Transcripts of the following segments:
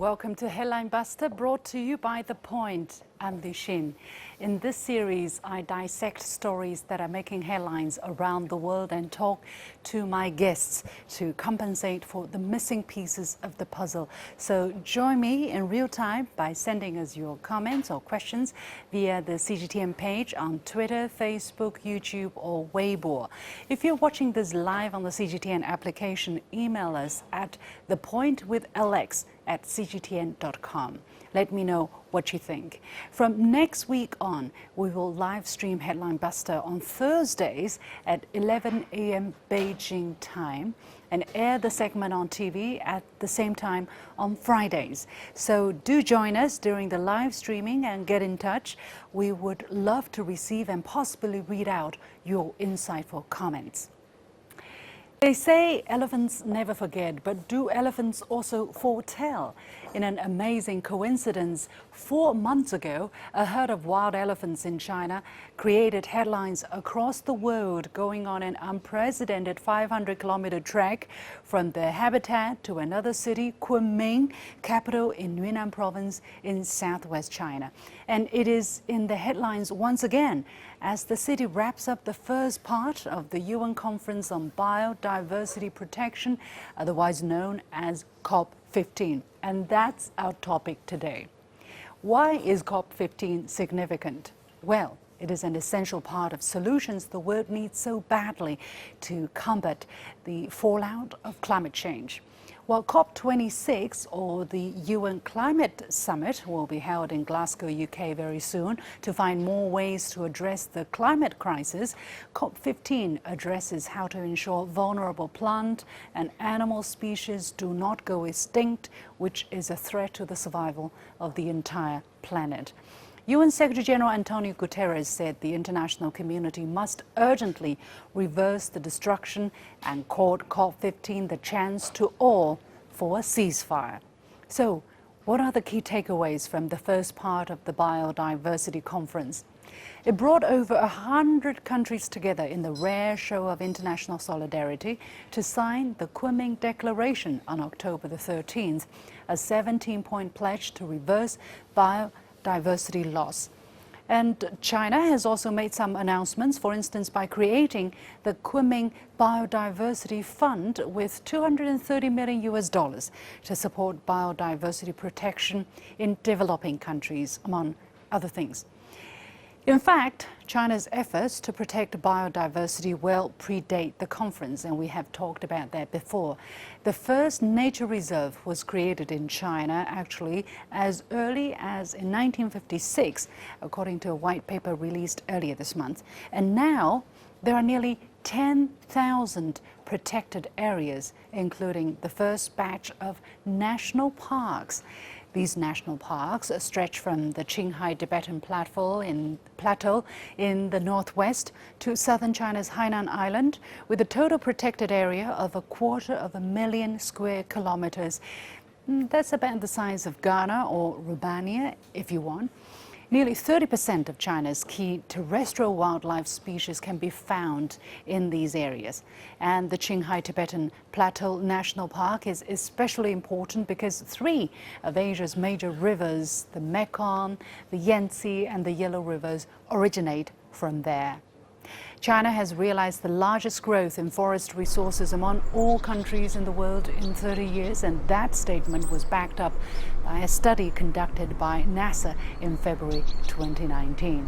welcome to Headline Buster, brought to you by The Point. I'm Li Xin. In this series, I dissect stories that are making headlines around the world and talk to my guests to compensate for the missing pieces of the puzzle. So join me in real time by sending us your comments or questions via the CGTN page on Twitter, Facebook, YouTube, or Weibo. If you're watching this live on the CGTN application, email us at thepointwithlx@cgtn.com. Let me know what you think. From next week on, we will live stream Headline Buster on Thursdays at 11 a.m. Beijing time and air the segment on TV at the same time on Fridays. So do join us during the live streaming and get in touch. We would love to receive and possibly read out your insightful comments. They say elephants never forget, but do elephants also foretell? In an amazing coincidence, 4 months ago, a herd of wild elephants in China created headlines across the world, going on an unprecedented 500-kilometer trek from their habitat to another city, Kunming, capital in Yunnan province in southwest China. And it is in the headlines once again as the city wraps up the first part of the UN Conference on Biodiversity Protection, otherwise known as COP15. And that's our topic today. Why is COP15 significant? Well, it is an essential part of solutions the world needs so badly to combat the fallout of climate change. While COP26, or the UN Climate Summit, will be held in Glasgow, UK very soon to find more ways to address the climate crisis, COP15 addresses how to ensure vulnerable plant and animal species do not go extinct, which is a threat to the survival of the entire planet. UN Secretary-General Antonio Guterres said the international community must urgently reverse the destruction and called COP15 the chance to all for a ceasefire. So, what are the key takeaways from the first part of the Biodiversity Conference? It brought over 100 countries together in the rare show of international solidarity to sign the Kunming Declaration on October the 13th, a 17-point pledge to reverse biodiversity loss. And China has also made some announcements, for instance, by creating the Kunming Biodiversity Fund with $230 million to support biodiversity protection in developing countries, among other things. In fact, China's efforts to protect biodiversity well predate the conference, and we have talked about that before. The first nature reserve was created in China actually as early as in 1956, according to a white paper released earlier this month. And now there are nearly 10,000 protected areas, including the first batch of national parks. These national parks stretch from the Qinghai Tibetan Plateau in the northwest to southern China's Hainan Island, with a total protected area of 250,000 square kilometers. That's about the size of Ghana or Romania, if you want. Nearly 30% of China's key terrestrial wildlife species can be found in these areas. And the Qinghai Tibetan Plateau National Park is especially important because 3 of Asia's major rivers, the Mekong, the Yangtze, and the Yellow Rivers, originate from there. China has realized the largest growth in forest resources among all countries in the world in 30 years, and that statement was backed up by a study conducted by NASA in February 2019.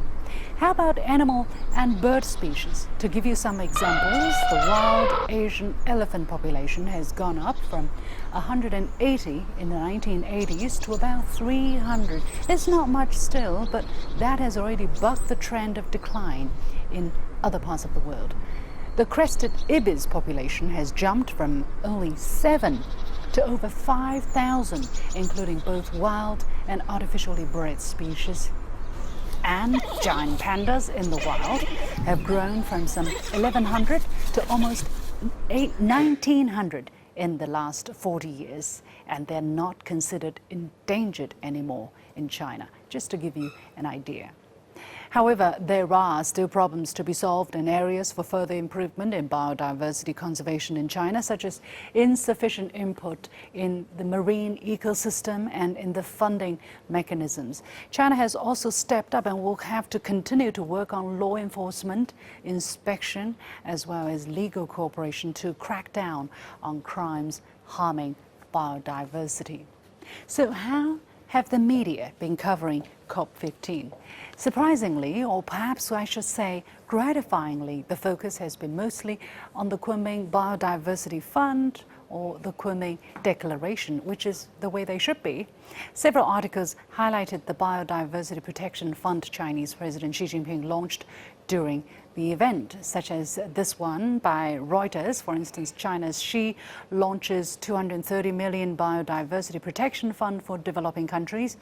How about animal and bird species? To give you some examples, the wild Asian elephant population has gone up from 180 in the 1980s to about 300. It's not much still, but that has already bucked the trend of decline in other parts of the world. The crested ibis population has jumped from only 7 to over 5,000, including both wild and artificially bred species. And giant pandas in the wild have grown from some 1,100 to almost 1,900 in the last 40 years, and they're not considered endangered anymore in China, just to give you an idea. However, there are still problems to be solved and areas for further improvement in biodiversity conservation in China, such as insufficient input in the marine ecosystem and in the funding mechanisms. China has also stepped up and will have to continue to work on law enforcement, inspection, as well as legal cooperation to crack down on crimes harming biodiversity. So how have the media been covering COP15? Surprisingly, or perhaps I should say gratifyingly, the focus has been mostly on the Kunming Biodiversity Fund or the Kunming Declaration, which is the way they should be. Several articles highlighted the Biodiversity Protection Fund Chinese President Xi Jinping launched during the event, such as this one by Reuters. For instance, China's Xi launches 230 million biodiversity protection fund for developing countries.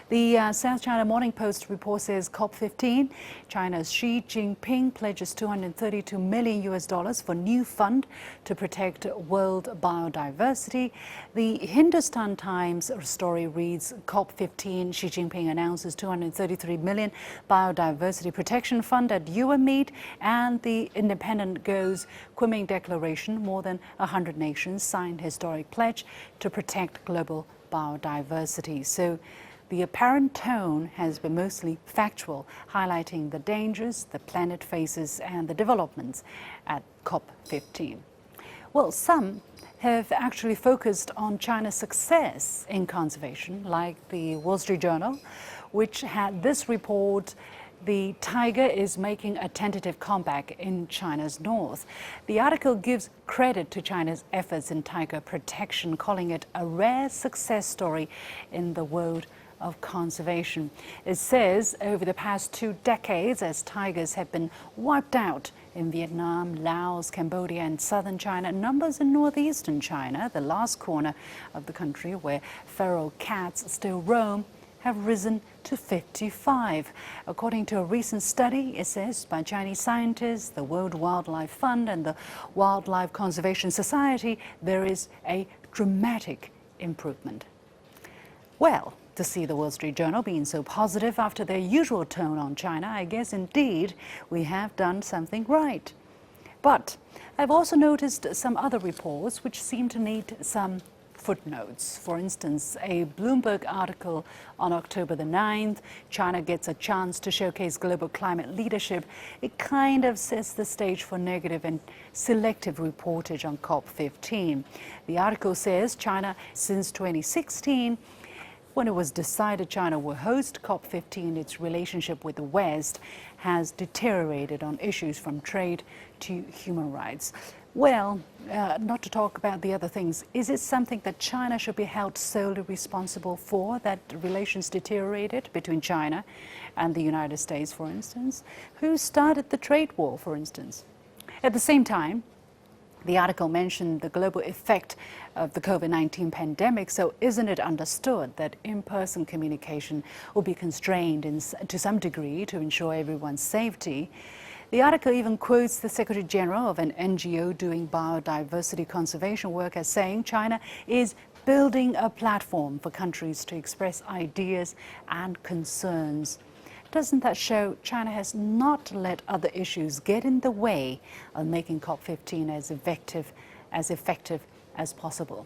The South China Morning Post report says COP15, China's Xi Jinping pledges $232 million for new fund to protect world biodiversity. The Hindustan Times story reads, COP15, Xi Jinping announces 233 million biodiversity protection fund at UN meet. And the Independent goes, Kunming Declaration, more than 100 nations signed historic pledge to protect global biodiversity. So the apparent tone has been mostly factual, highlighting the dangers the planet faces and the developments at COP15. Well, some have actually focused on China's success in conservation, like the Wall Street Journal, which had this report, "The tiger is making a tentative comeback in China's north." The article gives credit to China's efforts in tiger protection, calling it a rare success story in the world of conservation. It says over the past 2 decades, as tigers have been wiped out in Vietnam, Laos, Cambodia and southern China, numbers in northeastern China, the last corner of the country where feral cats still roam, have risen to 55. According to a recent study, it says, by Chinese scientists, the World Wildlife Fund and the Wildlife Conservation Society, there is a dramatic improvement. Well, to see the Wall Street Journal being so positive after their usual tone on China, I guess indeed we have done something right. But I've also noticed some other reports which seem to need some footnotes. For instance, a Bloomberg article on October the 9th, China gets a chance to showcase global climate leadership. It kind of sets the stage for negative and selective reportage on COP15. The article says China, since 2016, when it was decided China will host COP15, its relationship with the West has deteriorated on issues from trade to human rights. Well, not to talk about the other things, is it something that China should be held solely responsible for, that relations deteriorated between China and the United States, for instance? Who started the trade war, for instance? At the same time, the article mentioned the global effect of the COVID-19 pandemic, so isn't it understood that in-person communication will be constrained to some degree to ensure everyone's safety? The article even quotes the Secretary General of an NGO doing biodiversity conservation work as saying China is building a platform for countries to express ideas and concerns. Doesn't that show China has not let other issues get in the way of making COP15 as effective as possible?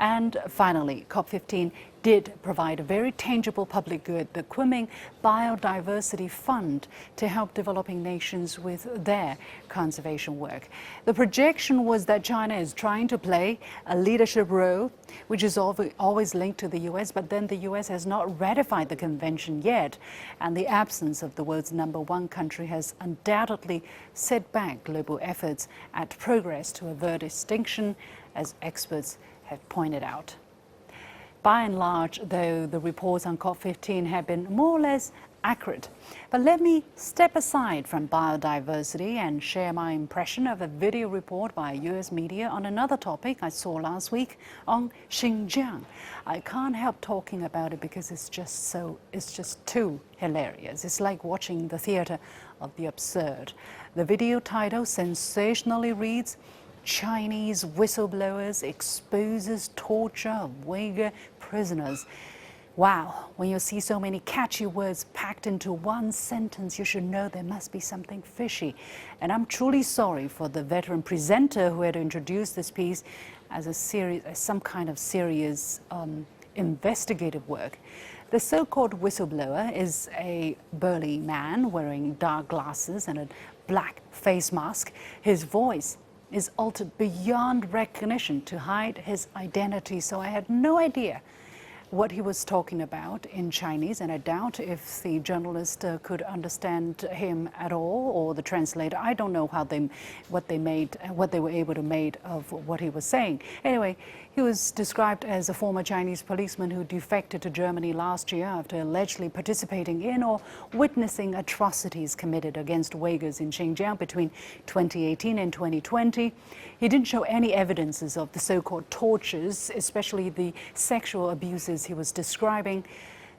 And finally, COP15 did provide a very tangible public good, the Kunming Biodiversity Fund, to help developing nations with their conservation work. The projection was that China is trying to play a leadership role, which is always linked to the U.S., but then the U.S. has not ratified the convention yet, and the absence of the world's #1 country has undoubtedly set back global efforts at progress to avert extinction, as experts have pointed out. By and large, though, the reports on COP15 have been more or less accurate. But let me step aside from biodiversity and share my impression of a video report by US media on another topic I saw last week on Xinjiang. I can't help talking about it because it's just too hilarious. It's like watching the theater of the absurd. The video title sensationally reads, "Chinese whistleblowers exposes torture of Uyghur prisoners." Wow, when you see so many catchy words packed into one sentence, you should know there must be something fishy. And I'm truly sorry for the veteran presenter who had to introduce this piece as some kind of serious investigative work. The so-called whistleblower is a burly man wearing dark glasses and a black face mask. His voice is altered beyond recognition to hide his identity, so I had no idea what he was talking about in Chinese, and I doubt if the journalist could understand him at all, or the translator. I don't know what they were able to make of what he was saying. Anyway, he was described as a former Chinese policeman who defected to Germany last year after allegedly participating in or witnessing atrocities committed against Uyghurs in Xinjiang between 2018 and 2020. He didn't show any evidences of the so-called tortures, especially the sexual abuses he was describing.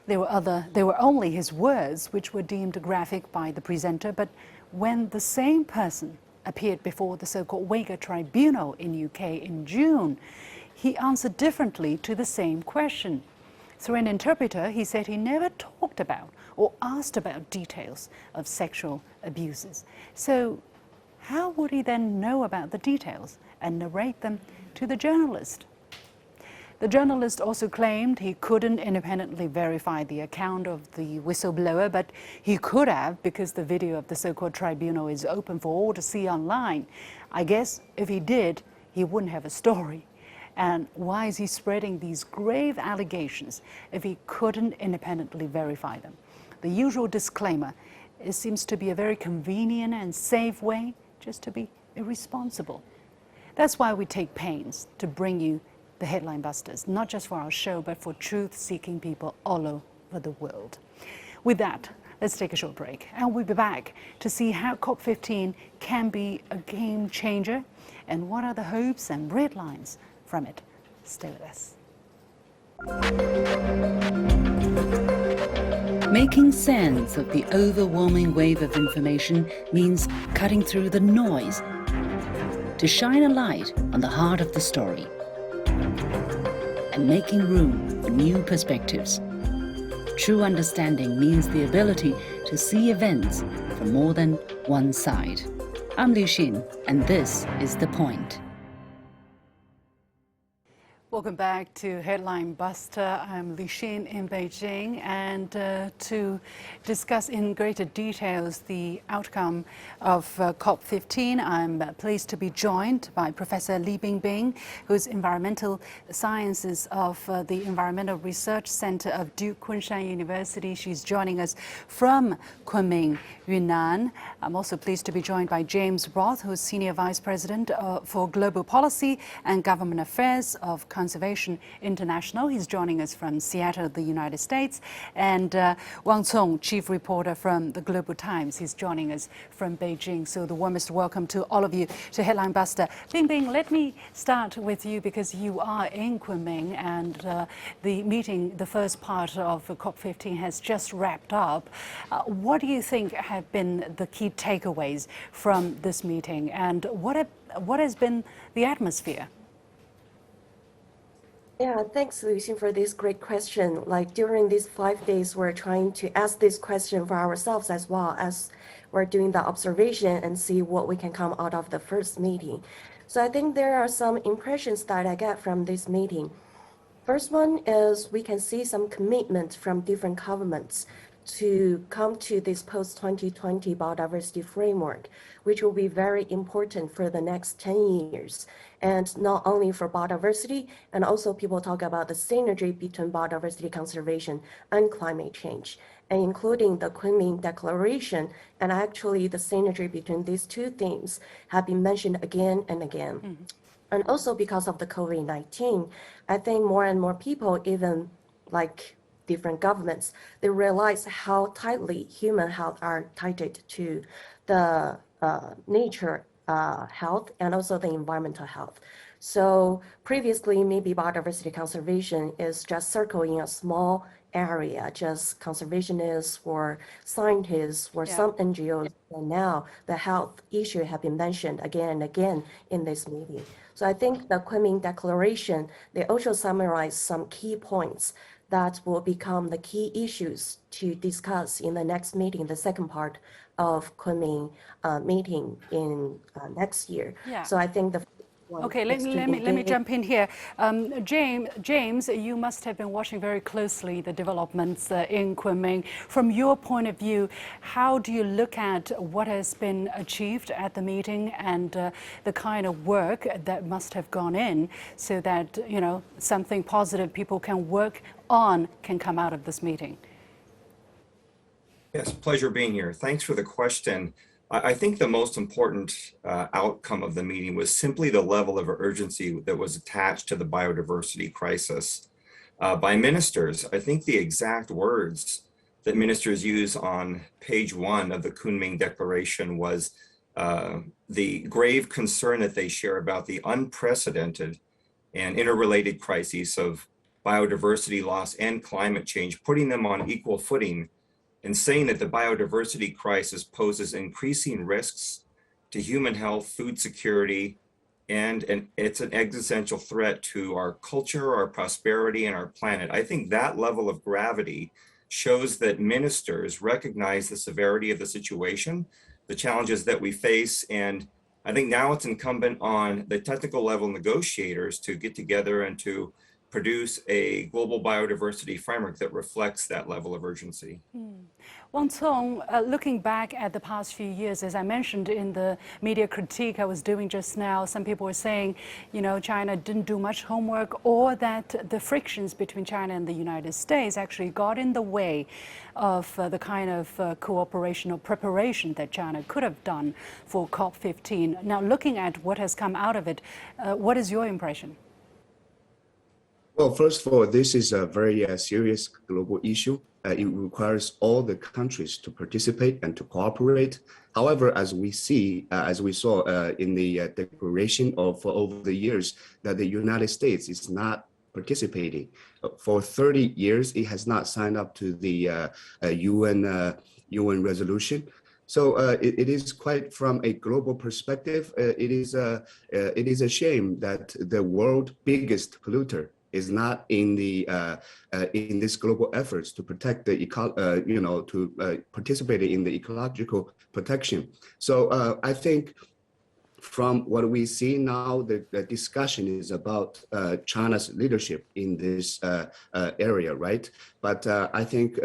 There were only his words, which were deemed graphic by the presenter. But when the same person appeared before the so-called Uyghur Tribunal in UK in June, he answered differently to the same question. Through an interpreter, he said he never talked about or asked about details of sexual abuses. So how would he then know about the details and narrate them to the journalist? The journalist also claimed he couldn't independently verify the account of the whistleblower, but he could have, because the video of the so-called tribunal is open for all to see online. I guess if he did, he wouldn't have a story. And why is he spreading these grave allegations if he couldn't independently verify them? The usual disclaimer, it seems to be a very convenient and safe way just to be irresponsible. That's why we take pains to bring you the Headline Busters, not just for our show, but for truth-seeking people all over the world. With that, let's take a short break, and we'll be back to see how COP15 can be a game changer and what are the hopes and red lines from it. Stay with us. Making sense of the overwhelming wave of information means cutting through the noise to shine a light on the heart of the story and making room for new perspectives. True understanding means the ability to see events from more than one side. I'm Liu Xin, and this is The Point. Welcome back to Headline Buster. I'm Li Xin in Beijing, and to discuss in greater details the outcome of COP15, I'm pleased to be joined by Professor Li Binbin, who's Environmental Sciences of the Environmental Research Center of Duke Kunshan University. She's joining us from Kunming, Yunnan. I'm also pleased to be joined by James Roth, who's Senior Vice President for Global Policy and Government Affairs of Conservation International. He's joining us from Seattle, the United States. And Wang Cong, Chief Reporter from the Global Times. He's joining us from Beijing. So the warmest welcome to all of you to Headline Buster. Binbin, let me start with you because you are in Kunming, and the meeting, the first part of COP15 has just wrapped up. What do you think have been the key takeaways from this meeting, and what has been the atmosphere? Yeah, thanks, Lucy, for this great question. Like during these 5 days, we're trying to ask this question for ourselves as well as we're doing the observation and see what we can come out of the first meeting. So I think there are some impressions that I get from this meeting. First one is we can see some commitment from different governments to come to this post-2020 biodiversity framework, which will be very important for the next 10 years. And not only for biodiversity, and also people talk about the synergy between biodiversity conservation and climate change, and including the Kunming Declaration, and actually the synergy between these two themes have been mentioned again and again. Mm-hmm. And also because of the COVID-19, I think more and more people, even like different governments, they realize how tightly human health are tied to the nature health and also the environmental health. So previously, maybe biodiversity conservation is just circling a small area, just conservationists or scientists or some NGOs. And now the health issue have been mentioned again and again in this meeting. So I think the Kunming Declaration, they also summarize some key points that will become the key issues to discuss in the next meeting, the second part of Kunming meeting in next year. Yeah. So I think the one Okay, is to let me engage. jump in here. James, you must have been watching very closely the developments in Kunming. From your point of view, how do you look at what has been achieved at the meeting and the kind of work that must have gone in so that, you know, something positive people can work on can come out of this meeting? Yes, pleasure being here. Thanks for the question. I think the most important outcome of the meeting was simply the level of urgency that was attached to the biodiversity crisis by ministers. I think the exact words that ministers use on page 1 of the Kunming Declaration was the grave concern that they share about the unprecedented and interrelated crises of biodiversity loss and climate change, putting them on equal footing and saying that the biodiversity crisis poses increasing risks to human health, food security, and it's an existential threat to our culture, our prosperity, and our planet. I think that level of gravity shows that ministers recognize the severity of the situation, the challenges that we face, and I think now it's incumbent on the technical level negotiators to get together and to produce a global biodiversity framework that reflects that level of urgency. Wang Cong, looking back at the past few years, as I mentioned in the media critique I was doing just now, some people were saying, you know, China didn't do much homework, or that the frictions between China and the United States actually got in the way of the kind of cooperation or preparation that China could have done for COP15. Now, looking at what has come out of it, what is your impression? Well, first of all, this is a very serious global issue. It requires all the countries to participate and to cooperate. However, as we saw in the declaration of over the years, that the United States is not participating. For 30 years, it has not signed up to the UN resolution. So it is quite, from a global perspective, it is a shame that the world's biggest polluter is not in this global efforts to protect the to participate in the ecological protection. So I think from what we see now, the discussion is about China's leadership in this area, right? But I think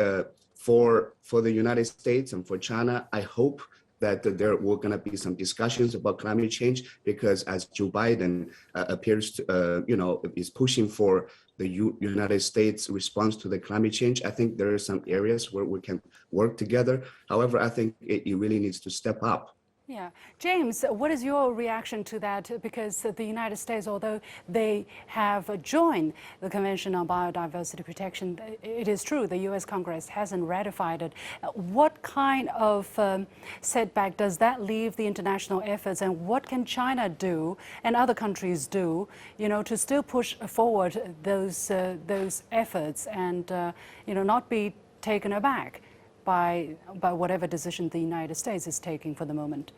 for the United States and for China, I hope that there were going to be some discussions about climate change, because as Joe Biden appears to, is pushing for the United States response to the climate change, I think there are some areas where we can work together. However, I think it really needs to step up. Yeah. James, what is your reaction to that? Because the United States, although they have joined the Convention on Biodiversity Protection, it is true the U.S. Congress hasn't ratified it. What kind of setback does that leave the international efforts, and what can China do and other countries do, to still push forward those efforts and, not be taken aback by whatever decision the United States is taking for the moment?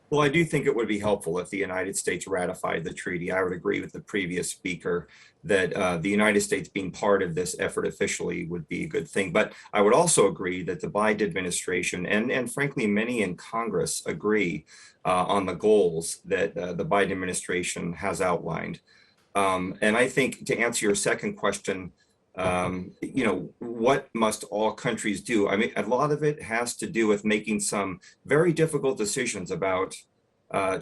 Well, I do think it would be helpful if the United States ratified the treaty. I would agree with the previous speaker that the United States being part of this effort officially would be a good thing. But I would also agree that the Biden administration and frankly, many in Congress agree on the goals that the Biden administration has outlined. And I think, to answer your second question, what must all countries do? I mean, a lot of it has to do with making some very difficult decisions about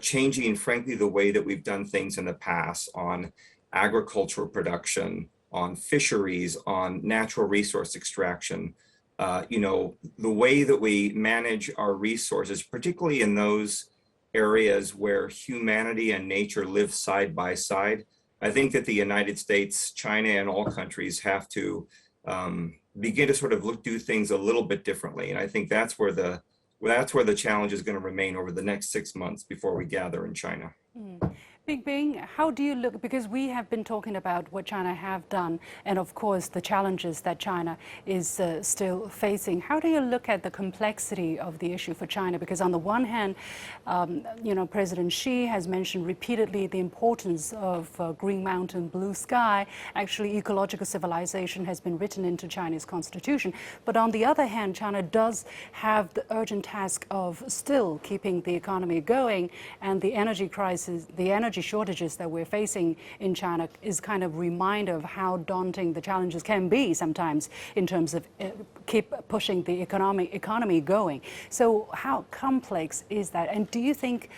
changing, frankly, the way that we've done things in the past on agricultural production, on fisheries, on natural resource extraction. The way that we manage our resources, particularly in those areas where humanity and nature live side by side. I think that the United States, China, and all countries have to begin to sort of do things a little bit differently. And I think that's where the challenge is going to remain over the next 6 months before we gather in China. Binbin, how do you look, because we have been talking about what China have done and of course the challenges that China is still facing. How do you look at the complexity of the issue for China? Because on the one hand, President Xi has mentioned repeatedly the importance of Green Mountain, Blue Sky. Actually, ecological civilization has been written into China's constitution. But on the other hand, China does have the urgent task of still keeping the economy going, and the energy crisis, the energy shortages that we're facing in China is kind of a reminder of how daunting the challenges can be sometimes in terms of keep pushing the economy going. So how complex is that? And do you think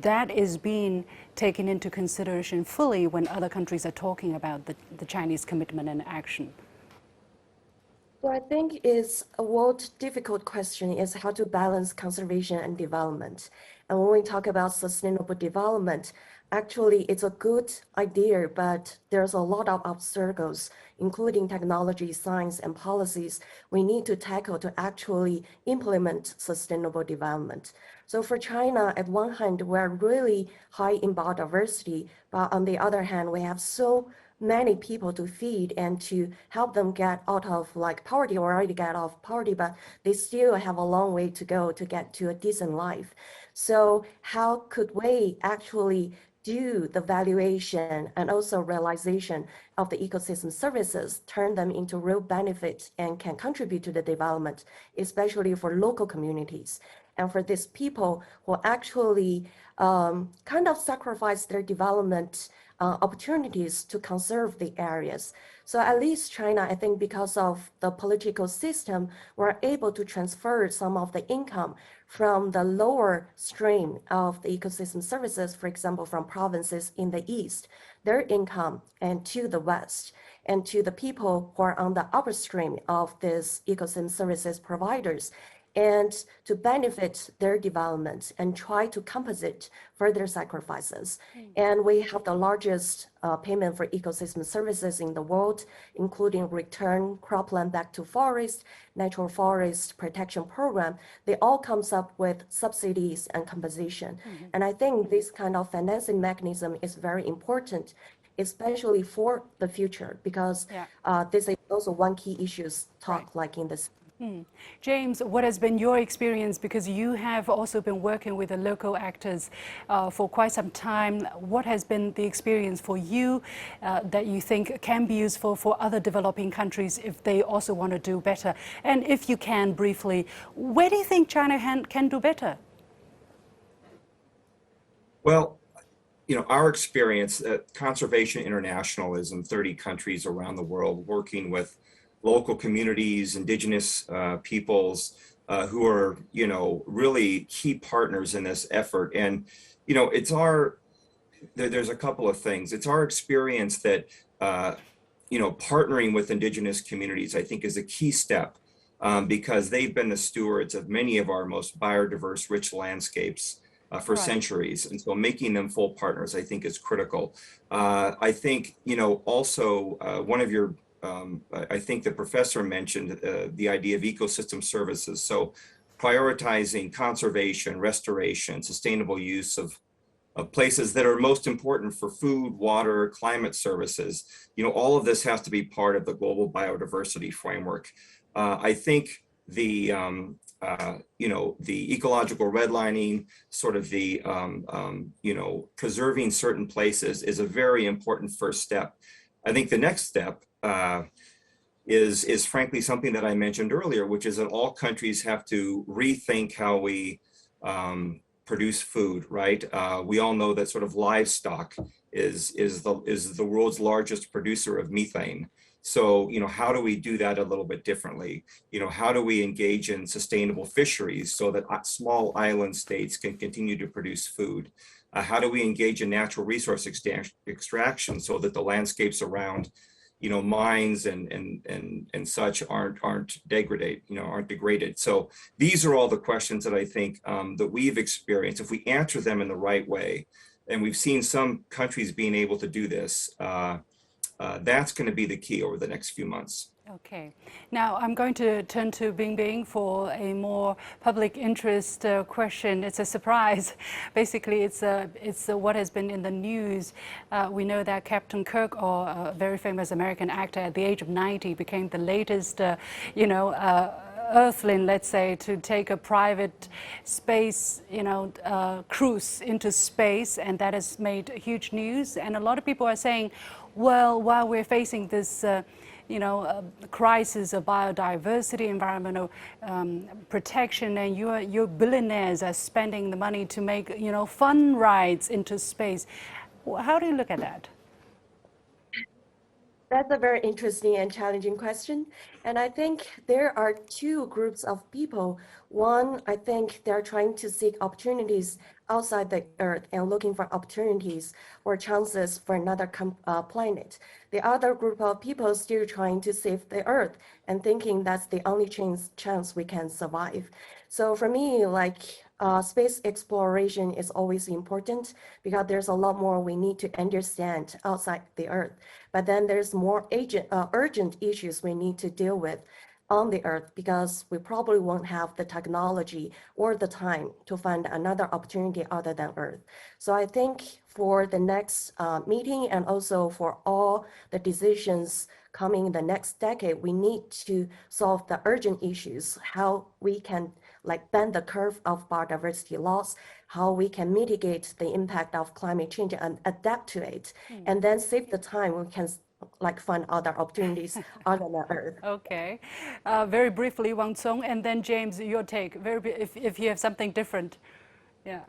that is being taken into consideration fully when other countries are talking about the Chinese commitment and action? Well, I think it's a world difficult question is how to balance conservation and development. And when we talk about sustainable development, actually it's a good idea, but there's a lot of obstacles, including technology, science, and policies we need to tackle to actually implement sustainable development. So for China, at one hand, we're really high in biodiversity, but on the other hand, we have so many people to feed and to help them get out of like poverty or already get out of poverty, but they still have a long way to go to get to a decent life. So how could we actually do the valuation and also realization of the ecosystem services, turn them into real benefits and can contribute to the development, especially for local communities. And for these people who actually kind of sacrifice their development opportunities to conserve the areas. So at least China, I think because of the political system, we're able to transfer some of the income from the lower stream of the ecosystem services, for example, from provinces in the east, their income, and to the west, and to the people who are on the upper stream of this ecosystem services providers, and to benefit their development and try to compensate for their sacrifices. And we have the largest payment for ecosystem services in the world, including return cropland back to forest, natural forest protection program. They all comes up with subsidies and compensation. And I think this kind of financing mechanism is very important, especially for the future, because this is also one key issues talk like in this. James, what has been your experience? Because you have also been working with the local actors for quite some time. What has been the experience for you that you think can be useful for other developing countries if they also want to do better? And if you can, briefly, where do you think China can do better? Well, our experience at Conservation International is in 30 countries around the world, working with local communities, indigenous peoples who are, really key partners in this effort. And, there's a couple of things. It's our experience that, partnering with indigenous communities, I think, is a key step because they've been the stewards of many of our most biodiverse, rich landscapes for centuries. And so making them full partners, I think, is critical. I think, also one of your I think the professor mentioned the idea of ecosystem services. So prioritizing conservation, restoration, sustainable use of places that are most important for food, water, climate services. All of this has to be part of the global biodiversity framework. I think the ecological redlining, sort of the, preserving certain places is a very important first step. I think the next step is frankly something that I mentioned earlier, which is that all countries have to rethink how we produce food, right? We all know that sort of livestock is the world's largest producer of methane. So, how do we do that a little bit differently? How do we engage in sustainable fisheries so that small island states can continue to produce food? How do we engage in natural resource extraction so that the landscapes around mines and such aren't degraded. So these are all the questions that I think that we've experienced. If we answer them in the right way, and we've seen some countries being able to do this, that's going to be the key over the next few months. Okay. Now I'm going to turn to Binbin for a more public interest question. It's a surprise. Basically, it's what has been in the news. We know that Captain Kirk, or a very famous American actor, at the age of 90, became the latest, Earthling, let's say, to take a private space, cruise into space, and that has made huge news. And a lot of people are saying, well, while we're facing this, crisis of biodiversity, environmental protection, and your billionaires are spending the money to make, fun rides into space. How do you look at that? That's a very interesting and challenging question. And I think there are two groups of people. One, I think they're trying to seek opportunities outside the Earth and looking for opportunities or chances for another planet. The other group of people still trying to save the Earth and thinking that's the only chance we can survive. So for me, space exploration is always important because there's a lot more we need to understand outside the Earth. But then there's more urgent issues we need to deal with on the Earth because we probably won't have the technology or the time to find another opportunity other than Earth. So I think for the next meeting and also for all the decisions coming in the next decade, we need to solve the urgent issues, how we can bend the curve of biodiversity loss, how we can mitigate the impact of climate change and adapt to it, and then save the time we can find other opportunities other than Earth. Okay. Very briefly, Wang Cong, and then James, your take, if you have something different. Yeah.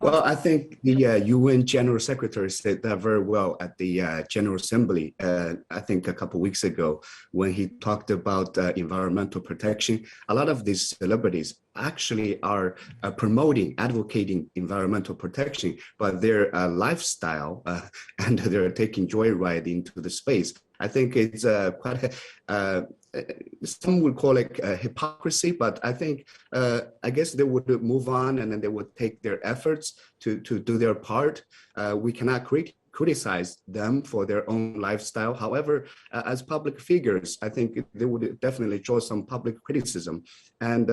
Well, I think the UN General Secretary said that very well at the General Assembly, I think a couple of weeks ago, when he talked about environmental protection. A lot of these celebrities actually are advocating environmental protection, but their lifestyle and they're taking joyride into the space. I think it's quite some would call it hypocrisy, but I think, I guess they would move on and then they would take their efforts to do their part. We cannot criticize them for their own lifestyle. However, as public figures, I think they would definitely draw some public criticism. And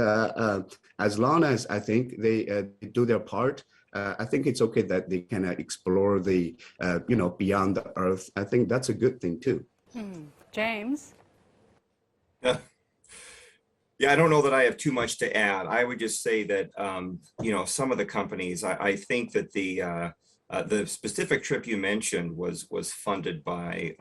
as long as I think they do their part, I think it's okay that they can explore the, beyond the Earth. I think that's a good thing too. James? Yeah, I don't know that I have too much to add. I would just say that, some of the companies, I think that the specific trip you mentioned was funded by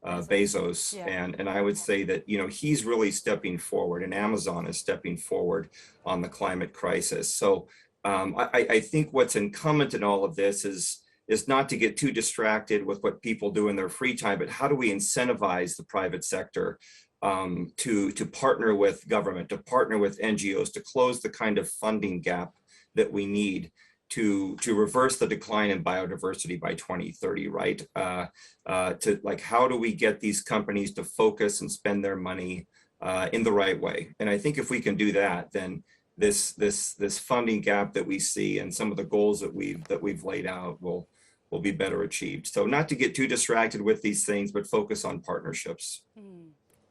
Bezos. Yeah. And I would say that, he's really stepping forward, and Amazon is stepping forward on the climate crisis. So I think what's incumbent in all of this is not to get too distracted with what people do in their free time, but how do we incentivize the private sector to partner with government, to partner with NGOs, to close the kind of funding gap that we need to reverse the decline in biodiversity by 2030, right? How do we get these companies to focus and spend their money in the right way? And I think if we can do that, then this funding gap that we see and some of the goals that we've laid out will be better achieved. So not to get too distracted with these things, but focus on partnerships.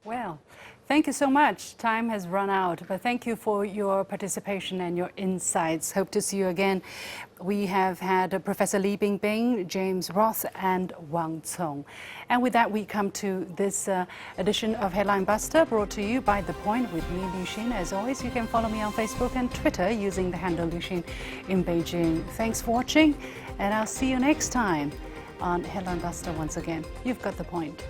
Well, thank you so much. Time has run out, but thank you for your participation and your insights. Hope to see you again. We have had Professor Li Binbin, James Roth, and Wang Cong. And with that, we come to this edition of Headline Buster, brought to you by The Point with me, Liu Xin. As always, you can follow me on Facebook and Twitter using the handle Liu Xin in Beijing. Thanks for watching, and I'll see you next time on Headline Buster once again. You've got the point.